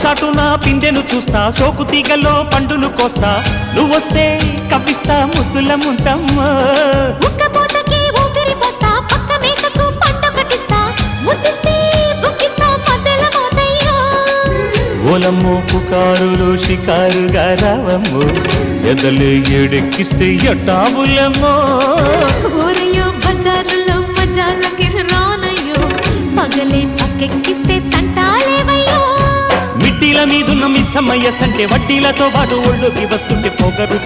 చాటున పిందెను చూస్తా, సోకు తీగల్లో పండును కోస్తా, నువ్వొస్తే కప్పిస్తా ముద్దుల ముంతమ్మ. ఉక్కపోతకి ఊపిరి పోస్తా, పక్క మేకకు పంట కట్టిస్తా, ముద్దిస్తే బుక్కిస్తా మధ్యల మోతయ్యో. ఓలమ్మో పుకారులో షికారుగా రావమ్మో, ఎదలు ఎడెక్కిస్తే ఎట్టాబులమ్మో. ఊరయ్యో బజారులో మజాలకి రానయ్యో, పగలే పక్కెక్కిస్తే తంటాలేవయ్యో. మిట్టిల మీదున్న మిస్సమ్మయ్య సంటే వడ్డీలతో పాటు ఒళ్ళోకి వస్తుంటే పొగరు